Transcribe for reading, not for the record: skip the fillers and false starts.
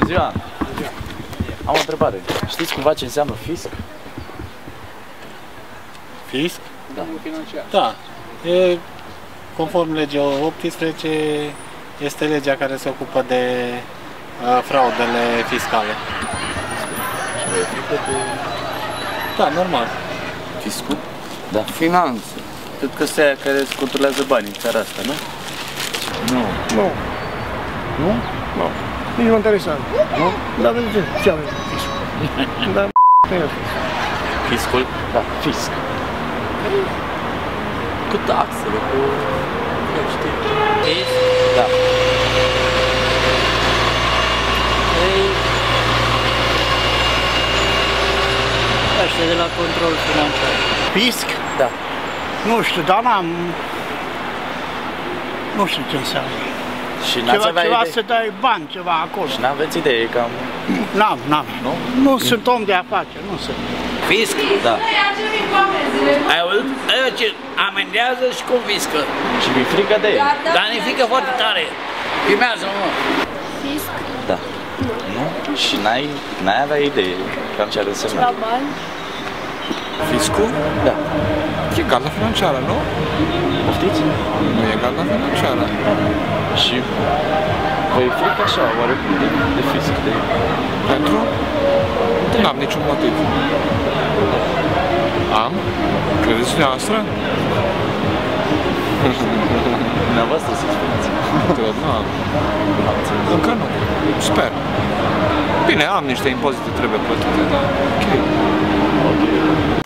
ziua! Am o întrebare. Știți cumva ce înseamnă fisc? Fisc? Da. Da. E, conform legii 18, este legea care se ocupă de fraudele fiscale. Da, normal. Fiscul? Da. Finanțe. Cred că sunt aia care îți controlează banii în țara asta, nu? Nu. Nu. Nu? Nu. Nici mă interesează. Nu? Dar de ce avem fiscul? Dar nu e fisc. Fiscul? Da, fisc. Cu taxele, cu... Eu știu. Fisc? Da. Ăștia de la control financiar. Fisc? Da. Nu știu, dar n-am... Nu știu ce înseamnă. Și n-ați avea Ceva idee? să dai bani, ceva acolo. Și n-aveți idee cam... N-am. Nu? Nu sunt om de afaceri, nu sunt. Fisc? Da. Ai auzit? Aia ce amendează și confiscă. Și mi-e frică de ei. Dar ne frică foarte tare. Filmează-mă, mă. Fisc? Da. Nu? Și n-ai avea idee cam ce ar însemna. La bani? Fiscul? Da. E garda financiară, nu? Poftiți? Nu e garda financiară. Și vă-i frică așa, oarecum, de fisc, de... Pentru? N-am niciun motiv. Am? Credeți dumneavoastră? Dumneavoastră să spuneți. Cred, nu am. Încă nu. Sper. Bine, am niște impozite, trebuie plătite, dar ok. Ok.